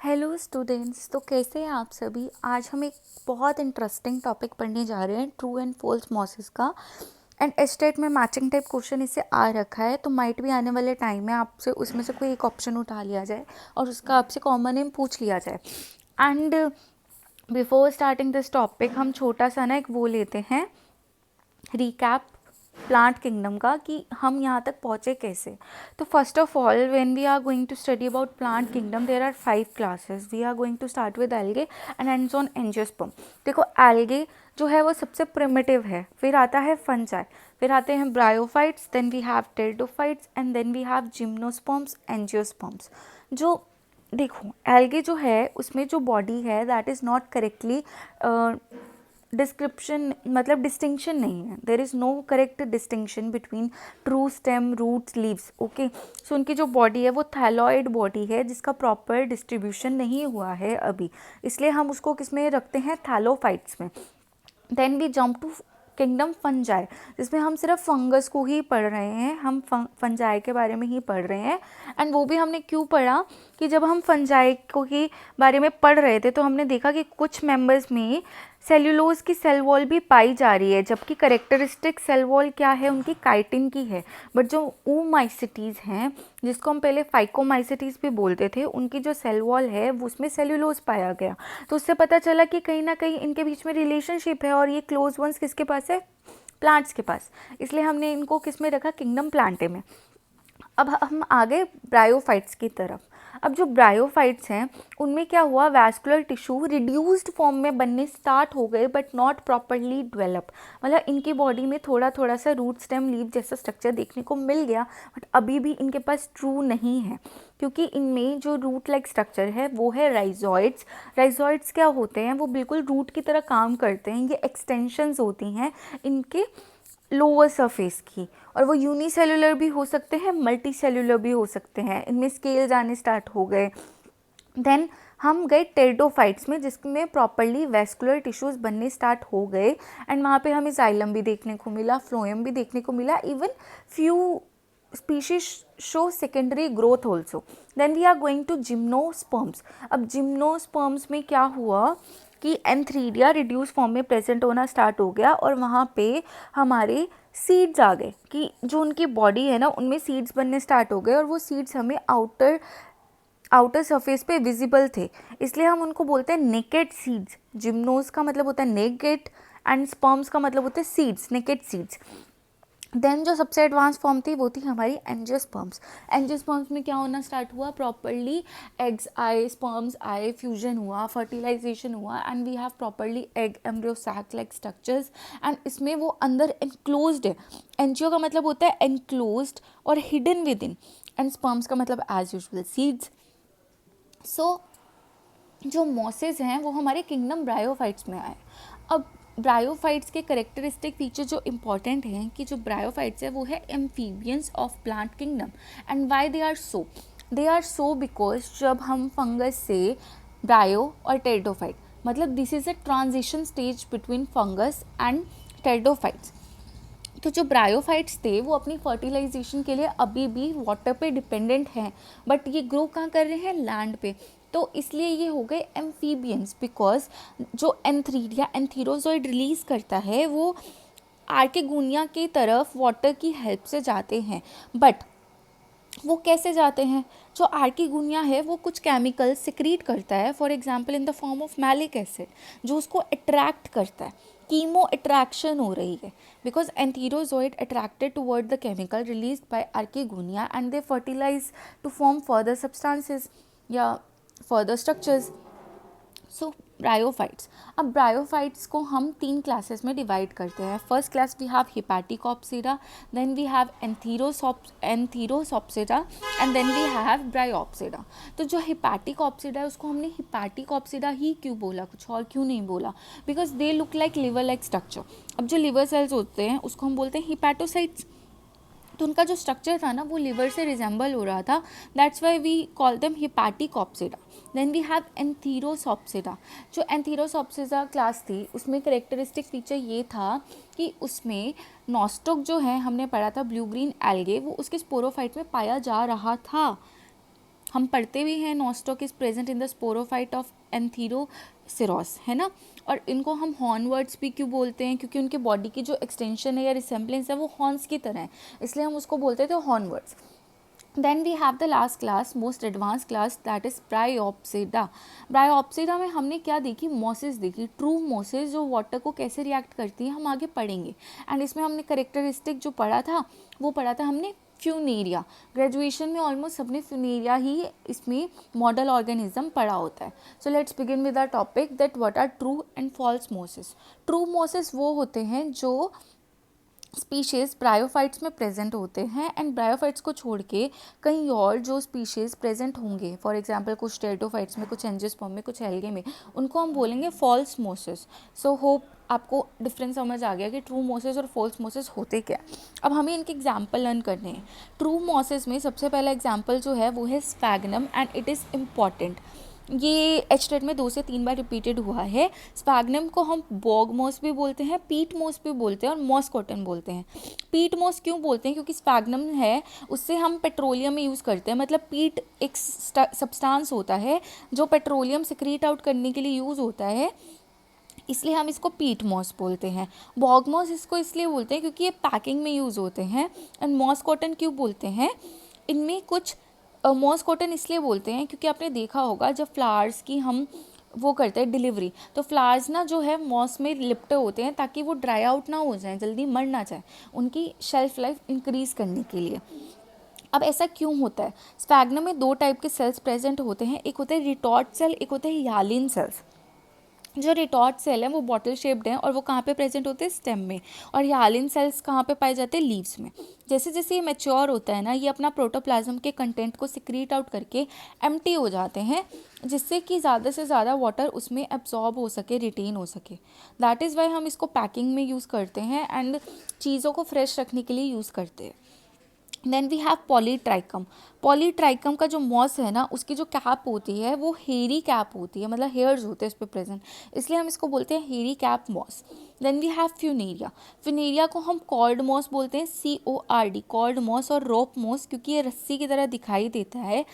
Hello students, तो कैसे हैं आप सभी। आज हम एक बहुत इंटरेस्टिंग टॉपिक पढ़ने जा रहे हैं, ट्रू एंड फॉल्स मॉसेस का। एंड एस्टेट में मैचिंग टाइप क्वेश्चन इससे आ रखा है, तो माइट भी आने वाले टाइम में आपसे उसमें से कोई एक ऑप्शन उठा लिया जाए और उसका आपसे कॉमन नेम पूछ लिया जाए। And before starting this topic हम छोटा सा ना एक वो लेते हैं रिकैप प्लांट किंगडम का कि हम यहाँ तक पहुँचे कैसे। तो first of all when we are going to study about plant kingdom there are 5 classes. We are going to start with algae and ends on angiosperm. देखो एल्गे जो है वो सबसे प्रिमिटिव है, फिर आता है फंजाई, फिर आते हैं bryophytes, then we have pteridophytes and then we have gymnosperms angiosperms. जो देखो एल्गे जो है उसमें जो बॉडी है that is not correctly description, मतलब डिस्टिंक्शन नहीं है। There is no correct distinction between true stem roots leaves. Okay, so उनकी जो बॉडी है वो थैलॉइड बॉडी है जिसका प्रॉपर डिस्ट्रीब्यूशन नहीं हुआ है अभी, इसलिए हम उसको किस में रखते हैं, थैलोफाइट्स में। Then we jump to kingdom fungi, जिसमें हम सिर्फ फंगस को ही पढ़ रहे हैं, हम फंजाई के बारे में ही पढ़ रहे हैं। एंड वो भी हमने क्यों पढ़ा कि जब हम फंजाई को के बारे में पढ़ रहे थे तो हमने देखा कि कुछ मेंबर्स में सेल्यूलोज की सेल वॉल भी पाई जा रही है, जबकि करेक्टरिस्टिक सेल वॉल क्या है उनकी, काइटिन की है। बट जो oomaicetस हैं, जिसको हम पहले फाइकोमाइसिटीज़ भी बोलते थे, उनकी जो सेल वॉल है वो उसमें सेल्यूलोज पाया गया। तो उससे पता चला कि कहीं ना कहीं इनके बीच में रिलेशनशिप है और ये क्लोज वंस किसके पास है, प्लांट्स के पास। इसलिए हमने इनको किस में रखा, किंगडम प्लांटे में। अब हम आ गए ब्रायोफाइट्स की तरफ। अब जो ब्रायोफाइट्स हैं उनमें क्या हुआ, वैस्कुलर टिश्यू रिड्यूस्ड फॉर्म में बनने स्टार्ट हो गए बट नॉट प्रॉपरली डेवलप। मतलब इनकी बॉडी में थोड़ा थोड़ा सा रूट स्टेम लीव जैसा स्ट्रक्चर देखने को मिल गया, बट अभी भी इनके पास ट्रू नहीं है, क्योंकि इनमें जो रूट लाइक स्ट्रक्चर है वो है राइजॉइड्स। राइजॉइड्स क्या होते हैं, वो बिल्कुल रूट की तरह काम करते हैं। ये एक्सटेंशंस होती हैं इनके लोअर सरफेस की, और वो यूनिसेलुलर भी हो सकते हैं, मल्टी सेलुलर भी हो सकते हैं। इनमें स्केल्स आने स्टार्ट हो गए। देन हम गए टेरिडोफाइट्स में, जिसमें प्रॉपरली वेस्कुलर टिश्यूज बनने स्टार्ट हो गए। एंड वहाँ पे हमें जाइलम भी देखने को मिला, फ्लोएम भी देखने को मिला, even few species show secondary growth also. Then we are going to gymnosperms. अब जिम्नोस्पर्म्स में क्या हुआ कि एंथ्रीडिया रिड्यूस फॉर्म में प्रेजेंट होना स्टार्ट हो गया, और वहाँ पे हमारे सीड्स आ गए कि जो उनकी बॉडी है ना उनमें सीड्स बनने स्टार्ट हो गए, और वो सीड्स हमें आउटर सरफेस पे विजिबल थे, इसलिए हम उनको बोलते हैं नेकेड सीड्स। जिम्नोस का मतलब होता है नेकेड एंड स्पर्म्स का मतलब होता है सीड्स, नेकेड सीड्स। देन जो सबसे एडवांस फॉर्म थी वो थी हमारी एंजियोस्पर्म्स। एंजियोस्पर्म्स में क्या होना स्टार्ट हुआ, प्रॉपरली एग्स आए, स्पर्म्स आए, फ्यूजन हुआ, फर्टिलाइजेशन हुआ, and we have properly egg embryo sac like structures. एंड इसमें वो अंदर एनक्लोज्ड है। एंजियो का मतलब होता है एनक्लोज्ड और hidden with in, and sperms का मतलब एज यूजुअल सीड्स। सो जो मॉसेस हैं वो हमारे किंगडम ब्रायोफाइट्स में आए। अब ब्रायोफाइट्स के करेक्टरिस्टिक फीचर जो इंपॉर्टेंट हैं कि जो ब्रायोफाइट्स है वो है amphibians of plant kingdom. And why they are so because जब हम फंगस से ब्रायो और टेरिडोफाइट, मतलब this is a transition stage between fungus and pteridophytes. तो जो ब्रायोफाइट्स थे वो अपनी फर्टिलाइजेशन के लिए अभी भी वाटर पे डिपेंडेंट हैं, बट ये ग्रो कहाँ कर रहे हैं, लैंड पे। तो इसलिए ये हो गए एम्फीबियंस, बिकॉज जो एंथ्रीडिया एंथीरोजॉइड रिलीज करता है वो आर्केगोनिया की तरफ वाटर की हेल्प से जाते हैं। बट वो कैसे जाते हैं, जो आर्किगोनिया है वो कुछ केमिकल सिक्रीट करता है, for example in the form of malic acid, जो उसको अट्रैक्ट करता है। कीमो अट्रैक्शन हो रही है because antherozoid attracted toward the chemical released by archegonia and they fertilise to form further substances या फर्दर स्ट्रक्चर्स। So bryophytes. अब bryophytes को हम 3 क्लासेस में डिवाइड करते हैं। First class we have hepaticopsida, then we have anthocerotopsida and then we have bryopsida. तो जो हिपैटिकॉप्सिडा है उसको हमने हिपैटिकॉप्सिडा ही क्यों बोला, कुछ और क्यों नहीं बोला, because they look like liver like structure. अब जो लिवर सेल्स होते हैं उसको हम बोलते हैं हिपैटोसाइट्स। तो उनका जो स्ट्रक्चर था ना वो लिवर से रिजेंबल हो रहा था, that's why we call them hepaticopsida. Then we have anthocerotopsida. जो एंथीरोसॉप्सिडा क्लास थी उसमें करेक्टरिस्टिक फीचर ये था कि उसमें नॉस्टोक जो है हमने पढ़ा था ब्लू ग्रीन एल्गे, वो उसके स्पोरोफाइट में पाया जा रहा था। हम पढ़ते भी हैं Nostoc is present in the sporophyte of Anthoceros, है ना। और इनको हम हॉर्नवर्ड्स भी क्यों बोलते हैं, क्योंकि उनके बॉडी की जो एक्सटेंशन है या रिसेम्बलेंस है वो हॉर्न्स की तरह है, इसलिए हम उसको बोलते थे हॉर्नवर्ड्स। Then we have the last class, most advanced class, that is Bryopsida. Bryopsida में हमने क्या देखी, मॉसेस देखी, ट्रू मॉसेस जो वाटर को कैसे रिएक्ट करती है हम आगे पढ़ेंगे। एंड इसमें हमने करेक्टरिस्टिक जो पढ़ा था वो पढ़ा था हमने फ्यूनेरिया। ग्रेजुएशन में ऑलमोस्ट सबने फ्यूनेरिया ही इसमें मॉडल ऑर्गेनिज्म पढ़ा होता है। So let's begin with the topic that what are true and false mosses. True mosses वो होते हैं जो स्पीशीज़ ब्रायोफाइट्स में प्रेजेंट होते हैं, एंड ब्रायोफाइट्स को छोड़ के कहीं और जो स्पीशीज़ प्रेजेंट होंगे, फॉर एग्जांपल कुछ टेरिडोफाइट्स में, कुछ एंजियोस्पर्म में, कुछ एल्गे में, उनको हम बोलेंगे फॉल्स मोसेस। सो होप आपको डिफरेंस समझ आ गया कि ट्रू मोसेस और फॉल्स मोसेस होते क्या। अब हमें इनके एग्जाम्पल लर्न करने हैं। ट्रू मोसेस में सबसे पहला एग्जाम्पल जो है वो है sphagnum, and it is important. ये एचटेट में 2 से 3 बार रिपीटेड हुआ है। स्फैग्नम को हम बॉग मॉस भी बोलते हैं, पीट मॉस भी बोलते हैं और मॉस कॉटन बोलते हैं। पीट मॉस क्यों बोलते हैं, क्योंकि स्फैग्नम है उससे हम पेट्रोलियम में यूज़ करते हैं, मतलब पीट एक सब्सटेंस होता है जो पेट्रोलियम सिक्रीट आउट करने के लिए यूज़ होता है, इसलिए हम इसको पीट मॉस बोलते हैं। बॉग मॉस इसको इसलिए बोलते हैं क्योंकि ये पैकिंग में यूज़ होते हैं। एंड मॉस कॉटन क्यों बोलते हैं, इनमें कुछ मॉस कॉटन इसलिए बोलते हैं क्योंकि आपने देखा होगा जब फ्लावर्स की हम वो करते हैं डिलीवरी, तो फ्लावर्स ना जो है मॉस में लिपटे होते हैं ताकि वो ड्राई आउट ना हो जाए, जल्दी मर ना जाए, उनकी शेल्फ लाइफ इंक्रीज़ करने के लिए। अब ऐसा क्यों होता है, स्फैग्नम में 2 टाइप के सेल्स प्रेजेंट होते हैं, एक होता है रिटॉर्ट सेल, एक होता है ह्यालिन सेल्स। जो रिटॉर्ट सेल है वो बॉटल शेप्ड है और वो कहाँ पे प्रेजेंट होते हैं, स्टेम में। और ह्यालिन सेल्स कहाँ पे पाए जाते हैं, लीव्स में। जैसे जैसे ये मैच्योर होता है ना, ये अपना प्रोटोप्लाज्म के कंटेंट को सिक्रीट आउट करके एम्प्टी हो जाते हैं, जिससे कि ज़्यादा से ज़्यादा वाटर उसमें एब्जॉर्ब हो सके, रिटेन हो सके। दैट इज़ वाई हम इसको पैकिंग में यूज़ करते हैं एंड चीज़ों को फ्रेश रखने के लिए यूज़ करते हैं। Then we have Polytrichum. Polytrichum का जो मॉस है ना, उसकी जो कैप होती है वो हेयरी कैप होती है, मतलब हेयर्स होते हैं इस पर प्रेजेंट, इसलिए हम इसको बोलते हैं hairy cap moss. Then we have Funaria. Funaria को हम कॉर्ड मॉस बोलते हैं, CORD, कॉर्ड मॉस और रोप मॉस, क्योंकि ये रस्सी की तरह दिखाई देता है।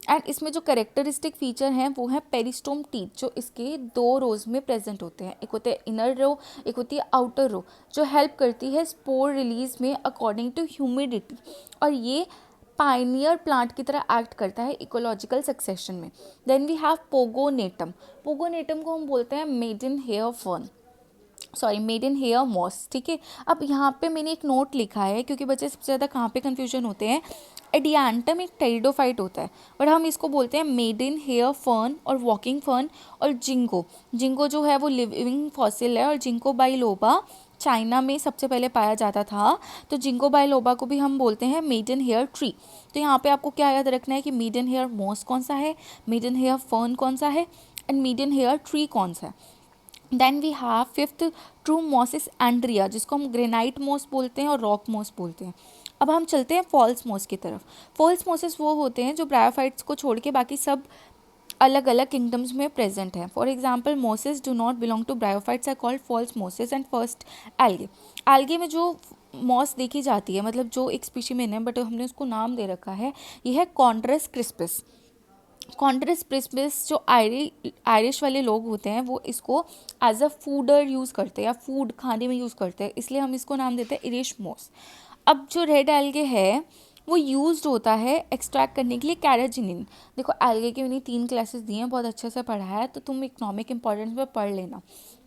एंड इसमें जो करेक्टरिस्टिक फीचर हैं वो है पेरिस्टोम टीथ, जो इसके 2 रोज में प्रेजेंट होते हैं, एक होते हैं इनर रो, एक होती है आउटर रो, जो हेल्प करती है स्पोर रिलीज में अकॉर्डिंग टू ह्यूमिडिटी। और ये पाइनियर प्लांट की तरह एक्ट करता है इकोलॉजिकल सक्सेशन में। Then we have Pogonatum. Pogonatum को हम बोलते हैं maidenhair fern, maidenhair moss, ठीक है। अब यहाँ पे मैंने एक नोट लिखा है क्योंकि बच्चे सबसे ज़्यादा कहाँ पे कन्फ्यूजन होते हैं, एडियांटम एक टेरिडोफाइट होता है, बट हम इसको बोलते हैं मेडन हेयर फर्न और वॉकिंग फर्न। और जिंगो जो है वो लिविंग फॉसिल है, और जिंको बाइलोबा चाइना में सबसे पहले पाया जाता था, तो जिंको बाइलोबा को भी हम बोलते हैं मेडन हेयर ट्री। तो यहाँ पे आपको क्या याद रखना है कि मेडन हेयर मॉस कौन सा है, मेडन हेयर फर्न कौन सा है, एंड मेडन हेयर ट्री कौन सा है। Then we have fifth true moss is Andreaea, जिसको हम ग्रेनाइट मॉस बोलते हैं और रॉक मॉस बोलते हैं। अब हम चलते हैं फॉल्स मॉस की तरफ। फॉल्स मॉसेस वो होते हैं जो ब्रायोफाइट्स को छोड़ के बाकी सब अलग अलग किंगडम्स में प्रेजेंट है। For example mosses do not belong to bryophytes are called false mosses. And first algae में जो मॉस देखी जाती है, मतलब जो एक स्पीशी में है बट हमने उसको नाम दे रखा है, ये है कॉन्ड्रस क्रिस्पिस। कॉन्ड्रस क्रिस्पिस जो आयरिश वाले लोग होते हैं वो इसको एज अ फूडर यूज़ करते हैं या फूड खाने में यूज़ करते हैं, इसलिए हम इसको नाम देते हैं इरिश मॉस। अब जो रेड एल्गे है वो यूज्ड होता है एक्सट्रैक्ट करने के लिए कैराजिनिन। देखो एल्गे की मैंने 3 क्लासेस दी हैं, बहुत अच्छे से पढ़ा है, तो तुम इकोनॉमिक इंपॉर्टेंस में पढ़ लेना।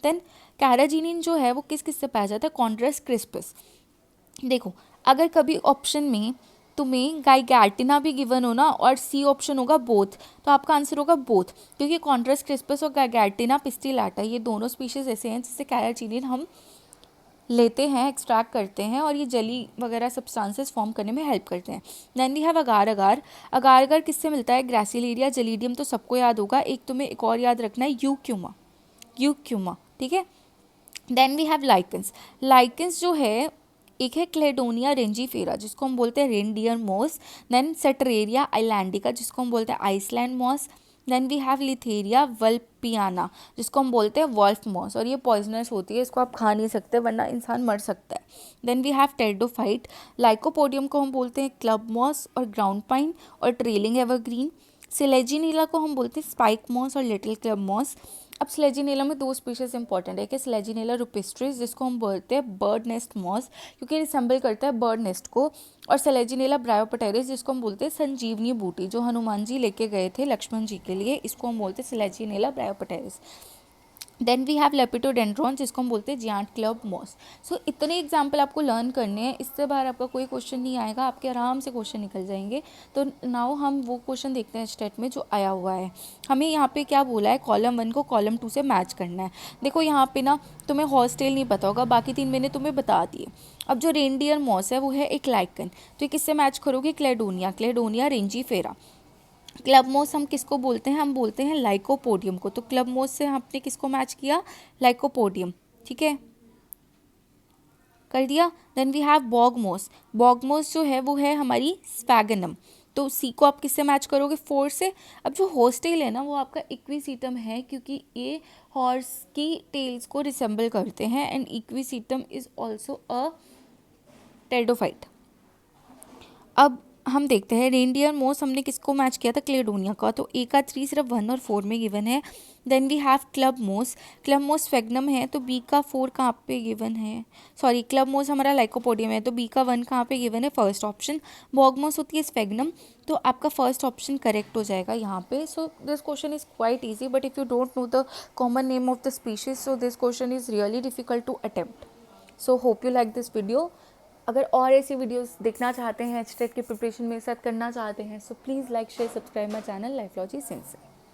देन कैराजिनिन जो है वो किस किस से पाया जाता है, कॉन्ड्रस क्रिस्पिस। देखो अगर कभी ऑप्शन में तुम्हें गाइगैटिना भी गिवन हो ना और सी ऑप्शन होगा बोथ, तो आपका आंसर होगा बोथ, क्योंकि कॉन्ड्रस क्रिस्पस और गाइगैटिना पिस्टिलाटा ये दोनों स्पीशीज़ ऐसे हैं जिससे कैराजिनिन हम लेते हैं, एक्सट्रैक्ट करते हैं, और ये जली वगैरह सब्सटेंसेस फॉर्म करने में हेल्प करते हैं। देन वी हैव अगार अगार। अगार अगार किससे मिलता है, ग्रासिलेरिया जलीडियम तो सबको याद होगा, एक तुम्हें एक और याद रखना है यूक्यूमा, ठीक है। Then we have lichens. Lichens जो है एक है क्लेडोनिया रेंजीफेरा जिसको हम बोलते हैं reindeer moss. Then Cetraria islandica जिसको हम बोलते हैं Iceland moss. Then we have Letharia vulpina जिसको हम बोलते हैं वॉल्फ मॉस, और ये पॉइजनस होती है, इसको आप खा नहीं सकते वरना इंसान मर सकता है। Then we have pteridophyte. Lycopodium को हम बोलते हैं क्लब मॉस और ग्राउंड पाइन और ट्रेलिंग एवरग्रीन। स्लेजिनेला को हम बोलते हैं स्पाइक मॉस और लिटिल क्लब मॉस। अब स्लेजिनेला में दो स्पीशीज इंपॉर्टेंट है कि स्लेजिनेला रुपिस्ट्रिस जिसको हम बोलते हैं बर्ड नेस्ट मॉस क्योंकि रिसेंबल करता है बर्ड नेस्ट को, और स्लेजिनेला ब्रायोपटेरिस जिसको हम बोलते हैं संजीवनी बूटी, जो हनुमान जी लेके गए थे लक्ष्मण जी के लिए, इसको हम बोलते हैं स्लेजिनेला ब्रायोपटेरिस। देन वी हैव लेपिडोडेंड्रॉन जिसको हम बोलते हैं जियांट क्लब मॉस। सो इतने एग्जाम्पल आपको लर्न करने हैं, इससे बाहर आपका कोई क्वेश्चन नहीं आएगा, आपके आराम से क्वेश्चन निकल जाएंगे। तो नाउ हम वो क्वेश्चन देखते हैं स्टेट में जो आया हुआ है। हमें यहाँ पे क्या बोला है, कॉलम 1 को कॉलम 2 से मैच करना है। देखो यहाँ पे ना तुम्हें हॉर्सटेल नहीं पता होगा, बाकी 3 मैंने तुम्हें बता दिए। अब जो रेनडियर मॉस है वो है एक लाइकन, तो ये किससे मैच करोगे, क्लेडोनिया, क्लेडोनिया रेंजीफेरा। क्लब मोस हम किसको बोलते हैं, हम बोलते हैं लाइकोपोडियम को। तो क्लब मोस से आपने किसको मैच किया, लाइकोपोडियम, ठीक है, कर दिया। देन वी हैव बॉगमोस, बॉगमोस जो है वो है हमारी स्पैगनम, तो सी को आप किससे मैच करोगे, 4 से। अब जो हॉर्सटेल है ना वो आपका इक्विसीटम है क्योंकि ये हॉर्स की टेल्स को रिसेंबल करते हैं, and equisetum is also a pteridophyte. अब हम देखते हैं रेनडियर मोस हमने किसको मैच किया था, क्लेडोनिया का, तो ए का 3 सिर्फ 1 और 4 में गिवन है। देन वी हैव क्लब मोस, क्लब मोस स्फेग्नम है तो बी का 4 कहाँ पे गिवन है, सॉरी क्लब मोस हमारा लाइकोपोडियम है तो बी का 1 कहाँ पे गिवन है, फर्स्ट ऑप्शन। बॉगमोस होती है स्फेग्नम, तो आपका फर्स्ट ऑप्शन करेक्ट हो जाएगा यहाँ पे। So this question is quite easy, but if you don't know the common name of the species so this question is really difficult to attempt. So hope you like this video. अगर और ऐसी videos देखना चाहते हैं, HTET की preparation मेरे साथ करना चाहते हैं, so please like share subscribe my channel Lifelogy since.